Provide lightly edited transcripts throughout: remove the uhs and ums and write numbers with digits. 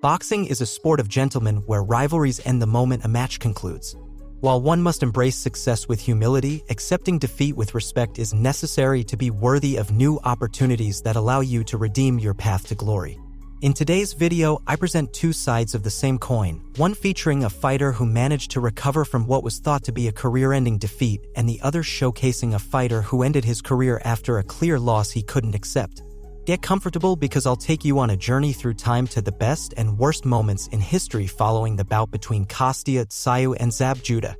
Boxing is a sport of gentlemen where rivalries end the moment a match concludes. While one must embrace success with humility, accepting defeat with respect is necessary to be worthy of new opportunities that allow you to redeem your path to glory. In today's video, I present two sides of the same coin, one featuring a fighter who managed to recover from what was thought to be a career-ending defeat, and the other showcasing a fighter who ended his career after a clear loss he couldn't accept. Get comfortable because I'll take you on a journey through time to the best and worst moments in history following the bout between Kostya Tszyu and Zab Judah.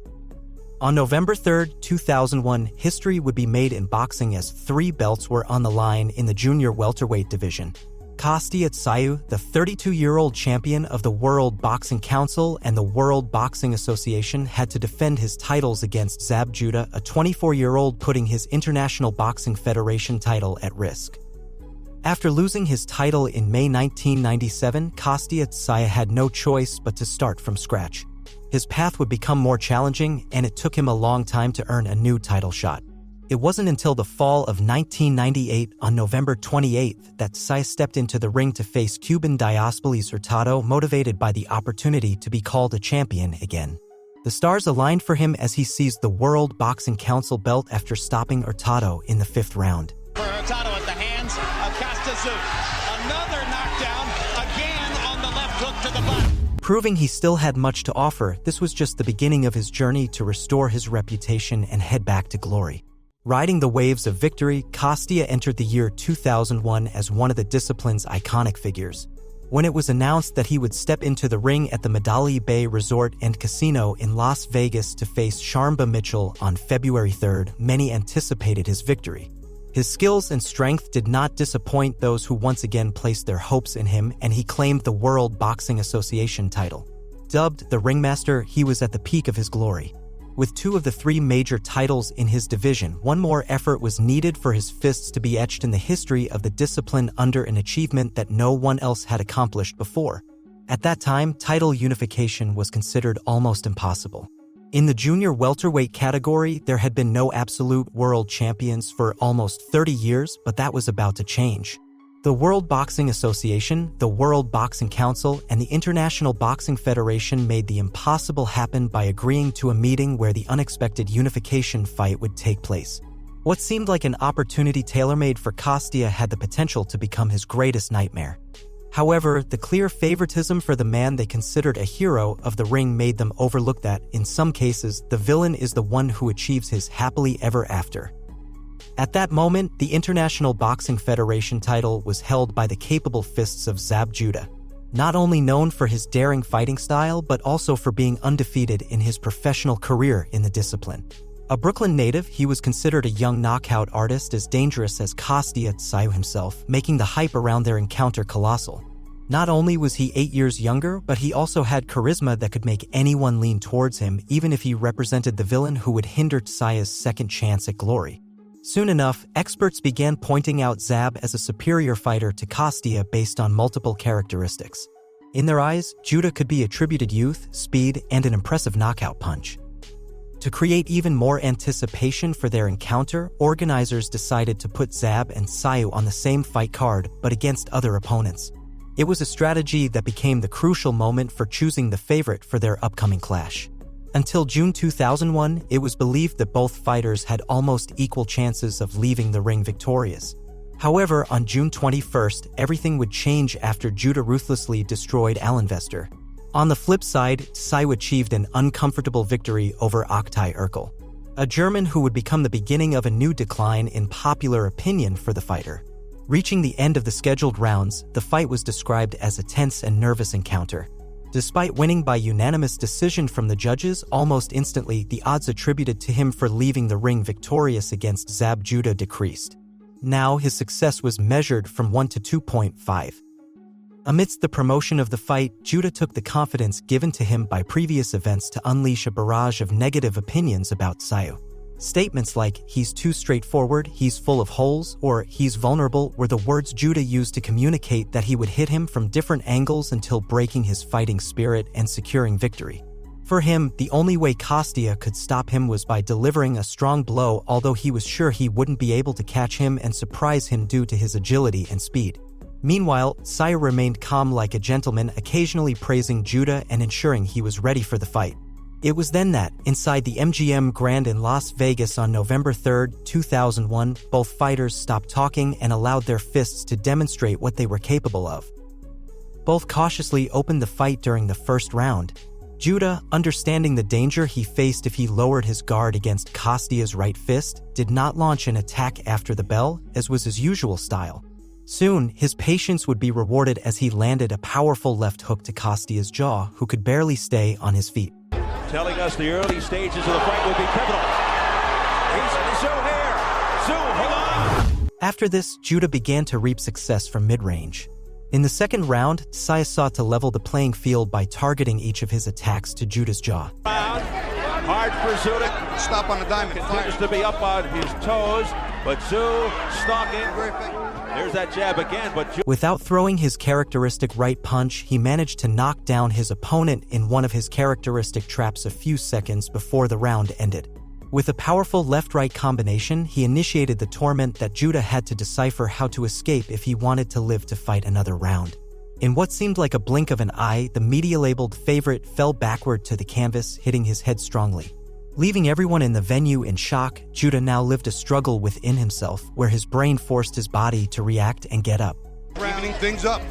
On November 3, 2001, history would be made in boxing as three belts were on the line in the junior welterweight division. Kostya Tszyu, the 32-year-old champion of the World Boxing Council and the World Boxing Association, had to defend his titles against Zab Judah, a 24-year-old, putting his International Boxing Federation title at risk. After losing his title in May 1997, Kostya Tszyu had no choice but to start from scratch. His path would become more challenging, and it took him a long time to earn a new title shot. It wasn't until the fall of 1998, on November 28, that Tszyu stepped into the ring to face Cuban Diospolis Hurtado, motivated by the opportunity to be called a champion again. The stars aligned for him as he seized the World Boxing Council belt after stopping Hurtado in the 5th round. For Hurtado at the hands of Kostya Tszyu. Another knockdown, again on the left hook to the butt. Proving he still had much to offer, this was just the beginning of his journey to restore his reputation and head back to glory. Riding the waves of victory, Kostya entered the year 2001 as one of the discipline's iconic figures. When it was announced that he would step into the ring at the Medalli Bay Resort and Casino in Las Vegas to face Sharmba Mitchell on February 3rd, many anticipated his victory. His skills and strength did not disappoint those who once again placed their hopes in him, and he claimed the World Boxing Association title. Dubbed the Ringmaster, he was at the peak of his glory. With two of the three major titles in his division, one more effort was needed for his fists to be etched in the history of the discipline under an achievement that no one else had accomplished before. At that time, title unification was considered almost impossible. In the junior welterweight category, there had been no absolute world champions for almost 30 years, but that was about to change. The World Boxing Association, the World Boxing Council, and the International Boxing Federation made the impossible happen by agreeing to a meeting where the unexpected unification fight would take place. What seemed like an opportunity tailor-made for Kostya had the potential to become his greatest nightmare. However, the clear favoritism for the man they considered a hero of the ring made them overlook that, in some cases, the villain is the one who achieves his happily ever after. At that moment, the International Boxing Federation title was held by the capable fists of Zab Judah. Not only known for his daring fighting style, but also for being undefeated in his professional career in the discipline. A Brooklyn native, he was considered a young knockout artist as dangerous as Kostya Tszyu himself, making the hype around their encounter colossal. Not only was he 8 years younger, but he also had charisma that could make anyone lean towards him, even if he represented the villain who would hinder Tsyu's second chance at glory. Soon enough, experts began pointing out Zab as a superior fighter to Kostya based on multiple characteristics. In their eyes, Judah could be attributed youth, speed, and an impressive knockout punch. To create even more anticipation for their encounter, organizers decided to put Zab and Tszyu on the same fight card, but against other opponents. It was a strategy that became the crucial moment for choosing the favorite for their upcoming clash. Until June 2001, it was believed that both fighters had almost equal chances of leaving the ring victorious. However, on June 21st, everything would change after Judah ruthlessly destroyed Allenvester. On the flip side, Tszyu achieved an uncomfortable victory over Oktay Urkel, a German who would become the beginning of a new decline in popular opinion for the fighter. Reaching the end of the scheduled rounds, the fight was described as a tense and nervous encounter. Despite winning by unanimous decision from the judges, almost instantly, the odds attributed to him for leaving the ring victorious against Zab Judah decreased. Now, his success was measured from 1 to 2.5. Amidst the promotion of the fight, Judah took the confidence given to him by previous events to unleash a barrage of negative opinions about Tszyu. Statements like, "he's too straightforward," "he's full of holes," or "he's vulnerable" were the words Judah used to communicate that he would hit him from different angles until breaking his fighting spirit and securing victory. For him, the only way Kostya could stop him was by delivering a strong blow, although he was sure he wouldn't be able to catch him and surprise him due to his agility and speed. Meanwhile, Tszyu remained calm like a gentleman, occasionally praising Judah and ensuring he was ready for the fight. It was then that, inside the MGM Grand in Las Vegas on November 3, 2001, both fighters stopped talking and allowed their fists to demonstrate what they were capable of. Both cautiously opened the fight during the first round. Judah, understanding the danger he faced if he lowered his guard against Kostya's right fist, did not launch an attack after the bell, as was his usual style. Soon, his patience would be rewarded as he landed a powerful left hook to Kostya's jaw, who could barely stay on his feet. Telling us the early stages of the fight would be pivotal. He's Tszyu here. Tszyu, hold on. After this, Judah began to reap success from mid-range. In the second round, Tszyu sought to level the playing field by targeting each of his attacks to Judah's jaw. Hard for Judah. Stop on the diamond. Continues to be up on his toes, but Tszyu stalking. There's that jab again, but without throwing his characteristic right punch, he managed to knock down his opponent in one of his characteristic traps a few seconds before the round ended. With a powerful left-right combination, he initiated the torment that Judah had to decipher how to escape if he wanted to live to fight another round. In what seemed like a blink of an eye, the media-labeled favorite fell backward to the canvas, hitting his head strongly. Leaving everyone in the venue in shock, Judah now lived a struggle within himself, where his brain forced his body to react and get up. Evening things up.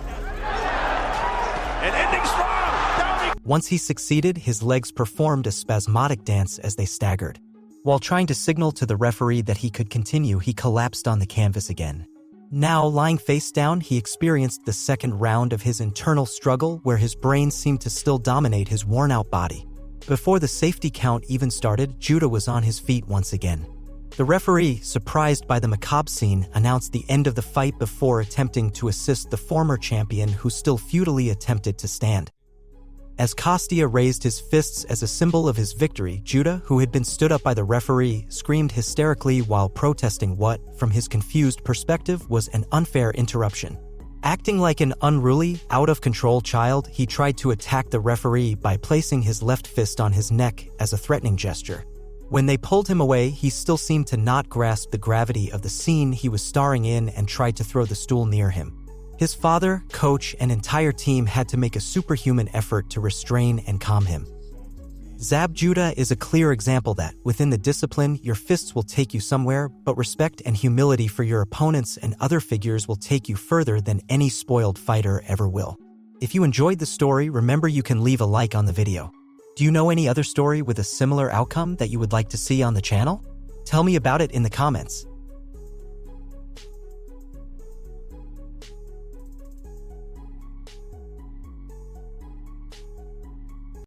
and ending strong. Once he succeeded, his legs performed a spasmodic dance as they staggered. While trying to signal to the referee that he could continue, he collapsed on the canvas again. Now, lying face down, he experienced the second round of his internal struggle, where his brain seemed to still dominate his worn-out body. Before the safety count even started, Judah was on his feet once again. The referee, surprised by the macabre scene, announced the end of the fight before attempting to assist the former champion, who still futilely attempted to stand. As Kostya raised his fists as a symbol of his victory, Judah, who had been stood up by the referee, screamed hysterically while protesting what, from his confused perspective, was an unfair interruption. Acting like an unruly, out-of-control child, he tried to attack the referee by placing his left fist on his neck as a threatening gesture. When they pulled him away, he still seemed to not grasp the gravity of the scene he was starring in and tried to throw the stool near him. His father, coach, and entire team had to make a superhuman effort to restrain and calm him. Zab Judah is a clear example that, within the discipline, your fists will take you somewhere, but respect and humility for your opponents and other figures will take you further than any spoiled fighter ever will. If you enjoyed the story, remember you can leave a like on the video. Do you know any other story with a similar outcome that you would like to see on the channel? Tell me about it in the comments.